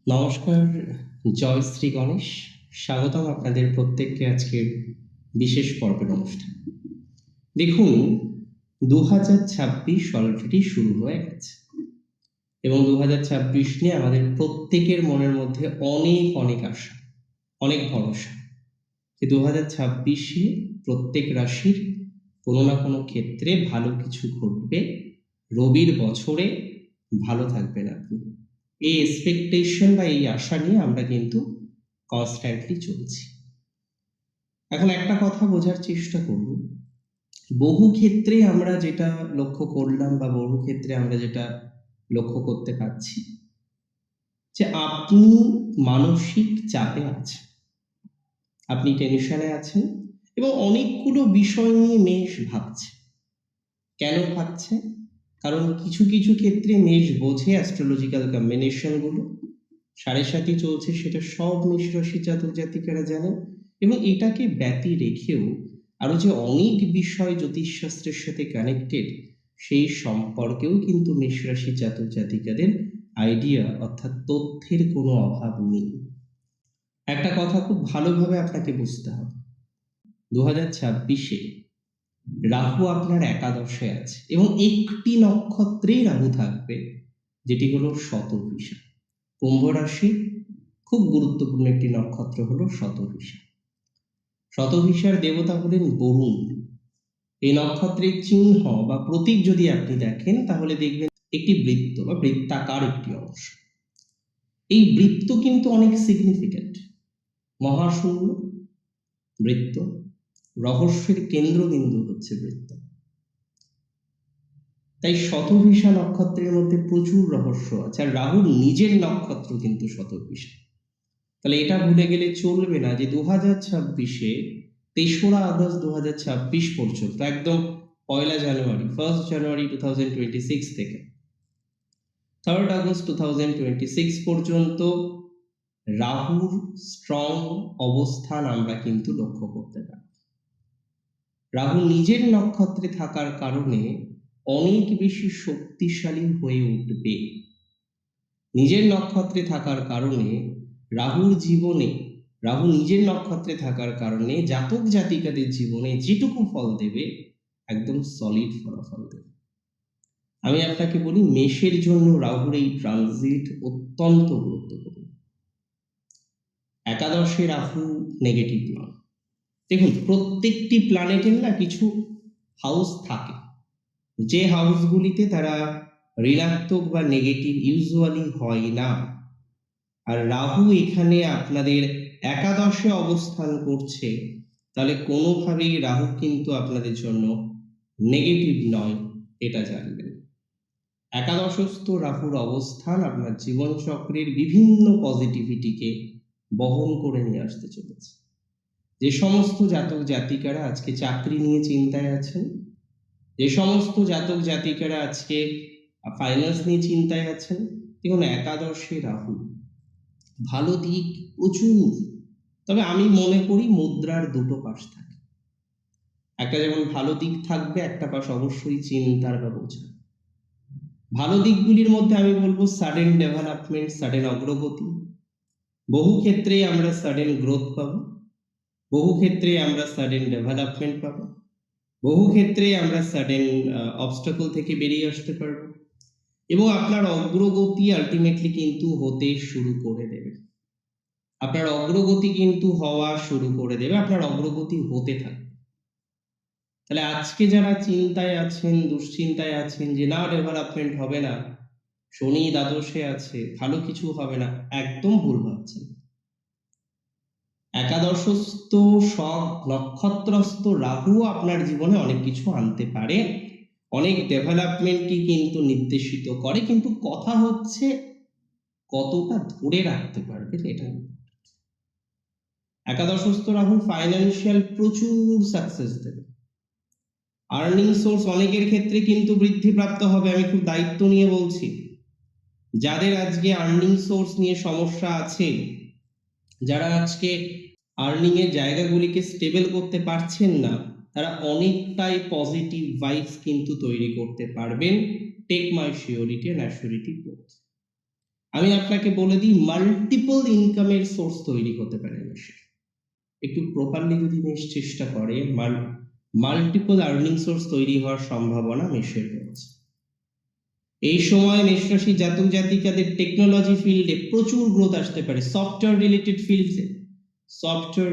নমস্কার, জয় শ্রী গণেশ। স্বাগতম আপনাদের প্রত্যেককে আজকের বিশেষ পর্বের অনুষ্ঠানে। দেখুন, 2026 অলরেডি শুরু হয়ে গেছে এবং 2026 নিয়ে আমাদের প্রত্যেকের মনের মধ্যে অনেক অনেক আশা, অনেক ভরসা যে 2026-এ প্রত্যেক রাশির কোনো না কোনো ক্ষেত্রে ভালো কিছু ঘটবে। রবির বছরে ভালো থাকবেন আপনি। এই এক্সপেকটেশন বা এই আশা নিয়ে আমরা কিন্তু কনস্ট্যান্টলি চলছি। এখন একটা কথা বোঝার চেষ্টা করুন, বহু ক্ষেত্রে আমরা যেটা লক্ষ্য করলাম বা বহু ক্ষেত্রে আমরা যেটা লক্ষ্য করতে পারছি যে আপনি মানসিক চাপে আছেন, আপনি টেনশনে আছেন এবং অনেকগুলো বিষয় নিয়ে মেষ ভাবছে। কেন ভাবছে? কারণ কিছু কিছু ক্ষেত্রে মেষ বোঝে অ্যাস্ট্রোলজিক্যাল কম্বিনেশনগুলো, সাড়ে সাথে চলছে, সেটা সব মেষ রাশি জাতক জাতিকারা জানেন এবং এটাকে ব্যতি রেখেও আরো যে অনেক বিষয় জ্যোতিষশাস্ত্রের সাথে কানেক্টেড, সেই সম্পর্কেও কিন্তু মেষ রাশি জাতক জাতিকাদের আইডিয়া অর্থাৎ তথ্যের কোনো অভাব নেই। একটা কথা খুব ভালোভাবে আপনাকে বুঝতে হবে, 2026-এ রাহু আপনার একাদশে আছে এবং একটি নক্ষত্রেই রাহু থাকবে, যেটি হলো শতভিষা। কুম্ভ রাশি খুব গুরুত্বপূর্ণ একটি নক্ষত্র হলো শতভিষা। শতভিষার দেবতা হলেন বরুণ। এই নক্ষত্রের চিহ্ন বা প্রতীক যদি আপনি দেখেন তাহলে দেখবেন একটি বৃত্ত বা বৃত্তাকার একটি অংশ। এই বৃত্ত কিন্তু অনেক সিগনিফিক্যান্ট। মহাশূন্য, বৃত্ত, রহস্যের কেন্দ্রবিন্দু হচ্ছে বৃত্ত। তাই শতভিষা নক্ষত্রের মধ্যে প্রচুর রহস্য আছে, আর রাহুর নিজের নক্ষত্র কিন্তু শতভিষা। তাহলে এটা ভুলে গেলে চলবে না যে 2026-এ 3রা আগস্ট 2026 পর্যন্ত, একদম 1 জানুয়ারি 2026 থেকে 3 আগস্ট 2026 পর্যন্ত রাহুর স্ট্রং অবস্থান আমরা কিন্তু লক্ষ্য করতে পারি। রাহু নিজের নক্ষত্রে থাকার কারণে অনেক বেশি শক্তিশালী হয়ে উঠবে। নিজের নক্ষত্রে থাকার কারণে রাহুর জীবনে, রাহু নিজের নক্ষত্রে থাকার কারণে জাতক জাতিকাদের জীবনে যেটুকু ফল দেবে একদম সলিড ফলাফল দেবে। আমি আপনাকে বলি, মেষের জন্য রাহুর এই ট্রানজিট অত্যন্ত গুরুত্বপূর্ণ। একাদশে রাহু নেগেটিভ নয়। দেখুন, প্রত্যেকটি প্ল্যানেটের না কিছু হাউস থাকে, যে হাউসগুলিতে তারা ঋণাত্মক বা নেগেটিভ ইউজুয়ালি হয় না। আর রাহু এখানে আপনাদের একাদশে অবস্থান করছে, তাহলে কোনোভাবেই রাহু কিন্তু আপনাদের জন্য নেগেটিভ নয়, এটা জানবেন। একাদশস্থ রাহুর অবস্থান আপনার জীবন চক্রের বিভিন্ন পজিটিভিটিকে বহন করে নিয়ে আসতে চলেছে। যে সমস্ত জাতক জাতিকারা আজকে চাকরি নিয়ে চিন্তায় আছেন, যে সমস্ত জাতক জাতিকারা আজকে ফাইন্যান্স নিয়ে চিন্তায় আছেন, দেখুন একাদশে রাহু, ভালো দিক প্রচুর। তবে আমি মনে করি মুদ্রার দুটো পাশ থাকে। একটা যেমন ভালো দিক থাকবে, একটা পাশ অবশ্যই চিন্তার বা বোঝার। ভালো দিকগুলির মধ্যে আমি বলবো সাডেন ডেভেলপমেন্ট, সাডেন অগ্রগতি। বহু ক্ষেত্রে আমরা সাডেন গ্রোথ পাবো, বহু ক্ষেত্রে আমরা সাডেন ডেভেলপমেন্ট পাবো, বহু ক্ষেত্রে আমরা সাডেন অবস্টাকল থেকে বেরিয়ে আসতে পারবো এবং আপনার অগ্রগতি আলটিমেটলি কিন্তু হতে শুরু করে দেবে। আপনার অগ্রগতি কিন্তু হওয়া শুরু করে দেবে, আপনার অগ্রগতি হতে থাকবে। তাহলে আজকে যারা চিন্তায় আছেন, দুশ্চিন্তায় আছেন যে না ডেভেলপমেন্ট হবে না, শনি দ্বাদশে আছে, ভালো কিছু হবে না, একদম ভুল ভাবছেন। একাদশস্থ সব নক্ষত্রস্থ রাহু আপনার জীবনে অনেক কিছু আনতে পারে, অনেক ডেভেলপমেন্টকে কিন্তু নির্দেশিত করে, কিন্তু কথা হচ্ছে কতটা ধরে রাখতে পারবে এটা। একাদশস্থ রাহু ফাইন্যান্সিয়াল প্রচুর সাকসেস দেবে, আর্নিং সোর্স অনেকের ক্ষেত্রে কিন্তু বৃদ্ধিপ্রাপ্ত হবে। আমি খুব দায়িত্ব নিয়ে বলছি, যাদের আজকে আর্নিং সোর্স নিয়ে সমস্যা আছে, যারা আজকে আর্নিং এর জায়গাগুলিকে স্টেবল করতে পারছেন না, তারা অনেকটাই পজিটিভ ভাইবস কিন্তু তৈরি করতে পারবেন। Take my surety and assurity both. আমি আপনাকে বলে দিই, মাল্টিপল ইনকামের সোর্স তৈরি হতে পারে মেষের। একটু প্রপারলি যদি মেষ চেষ্টা করে, মাল্টিপল আর্নিং সোর্স তৈরি হওয়ার সম্ভাবনা মেষের রয়েছে। এই সময় মেষ রাশি জাতক জাতিকাদের টেকনোলজি ফিল্ডে প্রচুর গ্রোথ আসতে পারে। সফটওয়্যার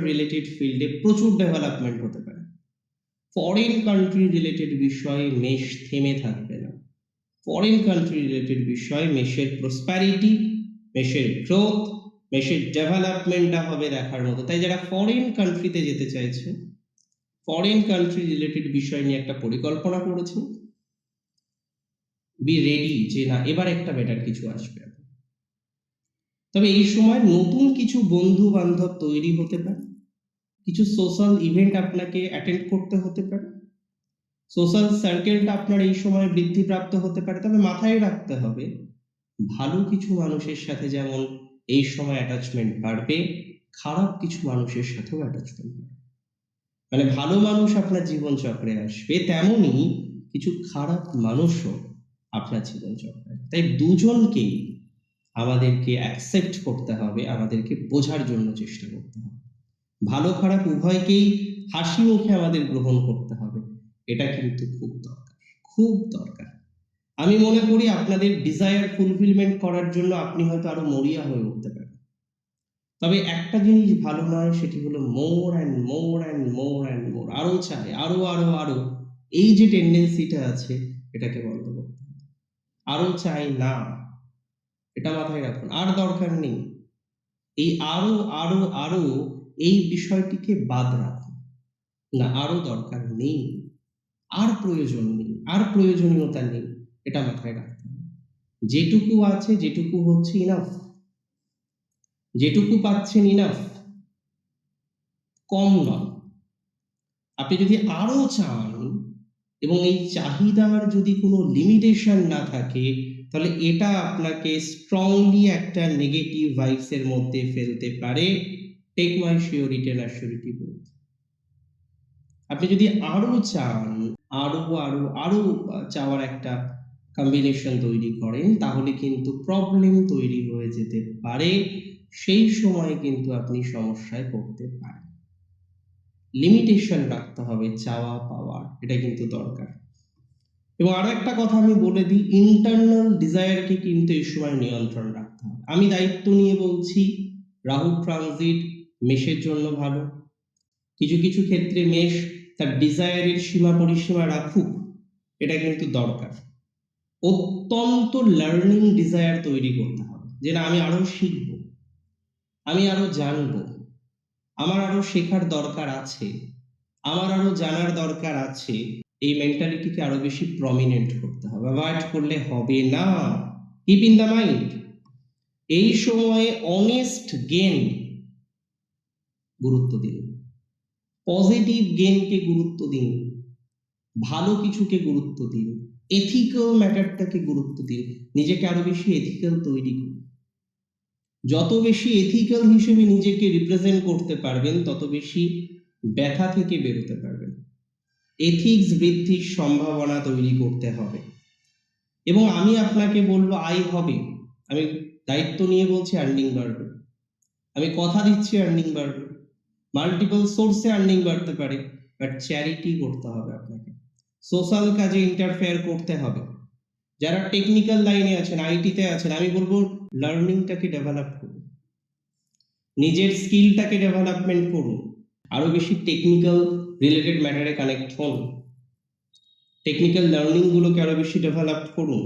রিলেটেড ফিল্ডে প্রচুর ডেভেলপমেন্ট হতে পারে। ফরেন কান্ট্রি রিলেটেড বিষয়ে মেষ থেমে থাকবে না। ফরেন কান্ট্রি রিলেটেড বিষয় মেষের প্রসপ্যারিটি, মেষের গ্রোথ, মেষের ডেভেলপমেন্টটা হবে দেখার মতো। তাই যারা ফরেন কান্ট্রিতে যেতে চাইছে, ফরেন কান্ট্রি রিলেটেড বিষয় নিয়ে একটা পরিকল্পনা করেছে, বি রেডি যে না এবার একটা বেটার কিছু আসবে। তবে এই সময় নতুন কিছু বন্ধু বান্ধব তৈরি হতে পারে, কিছু সোশ্যাল ইভেন্ট আপনাকে অ্যাটেন্ড করতে হতে পারে, সোশ্যাল সার্কেলটা আপনার এই সময় বৃদ্ধিপ্রাপ্ত হতে পারে। তবে মাথায় রাখতে হবে, ভালো কিছু মানুষের সাথে যেমন এই সময় অ্যাটাচমেন্ট বাড়বে, খারাপ কিছু মানুষের সাথেও অ্যাটাচমেন্ট বাড়বে। মানে ভালো মানুষ আপনার জীবন চক্রে আসবে, তেমনি কিছু খারাপ মানুষও আপনার জীবন চক্রে আসবে। তাই দুজনকেই আমাদেরকে অ্যাকসেপ্ট করতে হবে, আমাদেরকে বোঝার জন্য চেষ্টা করতে হবে। ভালো খারাপ উভয়কেই হাসি মুখে আমাদের গ্রহণ করতে হবে। এটা কিন্তু খুব দরকার, খুব দরকার। আমি মনে করি আপনাদের ডিজায়ার ফুলফিলমেন্ট করার জন্য আপনি হয়তো আরো মরিয়া হয়ে উঠতে পারেন। তবে একটা জিনিস ভালো নয়, সেটি হলো more and more and more and more, আরো চাই, আরো আরো আরো। এই যে টেন্ডেন্সিটা আছে, এটাকে বন্ধ করতে হবে। আরো চাই না, এটা মাথায় রাখুন। আর দরকার নেই। এই আরো আরো আরো এই বিষয়টিকে বাদ রাখুন। না, আরো দরকার নেই, আর প্রয়োজন নেই, আর প্রয়োজনীয়তা নেই, এটা মাথায় রাখতে হবে। যেটুকু আছে, যেটুকু হচ্ছে ইনাফ, যেটুকু পাচ্ছেন ইনাফ, কম নয়। আপনি যদি আরো চান এবং এই চাহিদার যদি কোনো লিমিটেশন না থাকে, তাহলে এটা আপনাকে স্ট্রংলি একটা নেগেটিভ ভাইবস এর মধ্যে ফেলতে পারে। Take my surety and assurity both. আপনি যদি আরো চান, আরো আরো আরো চাওয়ার একটা কম্বিনেশন তৈরি করেন, তাহলে কিন্তু প্রবলেম তৈরি হয়ে যেতে পারে। সেই সময় কিন্তু আপনি সমস্যায় পড়তে পারেন। লিমিটেশন রাখতে হবে চাওয়া পাওয়ার, এটা কিন্তু দরকার। এবং আরো একটা কথা আমি বলে দিই, ইন্টারনাল ডিজায়ারকে কিন্তু এই সময় নিয়ন্ত্রণ রাখতে হবে। আমি দায়িত্ব নিয়ে বলছি, রাহু ট্রানজিট মেষের জন্য ভালো। কিছু কিছু ক্ষেত্রে মেষ তার ডিজায়ারের সীমা পরিসীমা রাখুক, এটা কিন্তু দরকার। অত্যন্ত লার্নিং ডিজায়ার তৈরি করতে হবে, যে না আমি আরো শিখব, আমি আরো জানবো, আমার আরো শেখার দরকার আছে, আমার আরো জানার দরকার আছে। এই মেন্টালিটিকে আরো বেশি প্রমিনেন্ট করতে হবে, অ্যাভয়েড করলে হবে না। কিপ ইন দ্য মাইন্ড, এই সময়ে অনেস্ট গেন গুরুত্ব দিন, পজিটিভ গেনকে গুরুত্ব দিন, ভালো কিছুকে গুরুত্ব দিন, এথিক্যাল ম্যাটারটাকে গুরুত্ব দিন, নিজেকে আরো বেশি এথিক্যাল তৈরি করুন। যত বেশি এথিক্যাল হিসেবে নিজেকে রিপ্রেজেন্ট করতে পারবেন, তত বেশি ব্যথা থেকে বেরোতে পারবেন। এথিক্স বৃদ্ধির সম্ভাবনা তৈরি করতে হবে। এবং আমি আপনাকে বলবো, আয় হবে। আমি দায়িত্ব নিয়ে বলছি, আর্নিং বাড়বে। আমি কথা দিচ্ছি, আর্নিং বাড়বে। মাল্টিপল সোর্সে আর্নিং বাড়তে পারে, বাট চ্যারিটি করতে হবে আপনাকে, সোশ্যাল কাজে ইন্টারফেয়ার করতে হবে। যারা টেকনিক্যাল লাইনে আছেন, আইটিতে আছেন, আমি বলবো লার্নিংটাকে ডেভেলপ করুন, নিজের স্কিলটাকে ডেভেলপমেন্ট করুন, আরো বেশি টেকনিক্যাল রিলেটেড ম্যাটারে কানেক্ট হন, টেকনিক্যাল লার্নিং গুলোকে আরো বেশি ডেভেলপ করুন,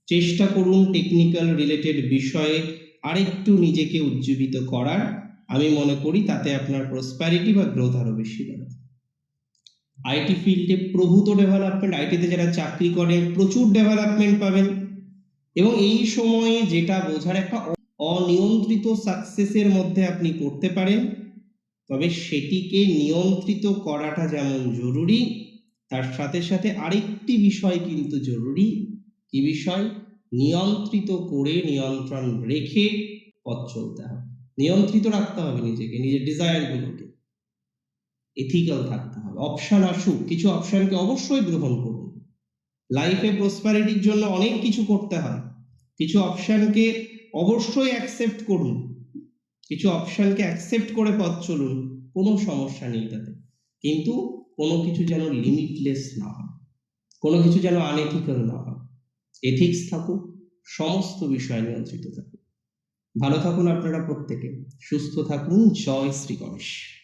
চেষ্টা করুন টেকনিক্যাল রিলেটেড বিষয়ে আরেকটু নিজেকে উজ্জীবিত করার। আমি মনে করি তাতে আপনার প্রসপ্যারিটি বা গ্রোথ আরো বেশি বাড়বে। আইটি ফিল্ডে প্রভূত ডেভেলপমেন্ট, আইটিতে যারা চাকরি করেন প্রচুর ডেভেলপমেন্ট পাবেন। এবং এই সময়ে যেটা বোঝার, একটা অনিয়ন্ত্রিত সাকসেসের মধ্যে আপনি পড়তে পারেন, তবে সেটিকে নিয়ন্ত্রিত করাটা যেমন জরুরি, তার সাথে সাথে আরেকটি বিষয় কিন্তু জরুরি। কি বিষয়? নিয়ন্ত্রিত করে, নিয়ন্ত্রণ রেখে পথ চলতে হবে, নিয়ন্ত্রিত রাখতে হবে নিজেকে, নিজের ডিজায়ার গুলোকে, এথিক্যাল থাকতে হবে। অপশন আসুক, কিছু অপশনকে অবশ্যই গ্রহণ করুন। লাইফে প্রসপারিটির জন্য অনেক কিছু করতে হয়, কিছু অপশনকে অবশ্যই অ্যাকসেপ্ট করুন, কিছু অপশনকে অ্যাকসেপ্ট করে পথ চলুন, কোনো সমস্যা নেই তাতে, কিন্তু কোনো কিছু যেন লিমিটলেস না হয়, কোনো কিছু যেন আনএথিক্যাল না হয়, এথিক্স থাকুক, সমস্ত বিষয় নিয়ন্ত্রিত থাকুক। ভালো থাকুন আপনারা প্রত্যেকে, সুস্থ থাকুন। জয় শ্রী গণেশ।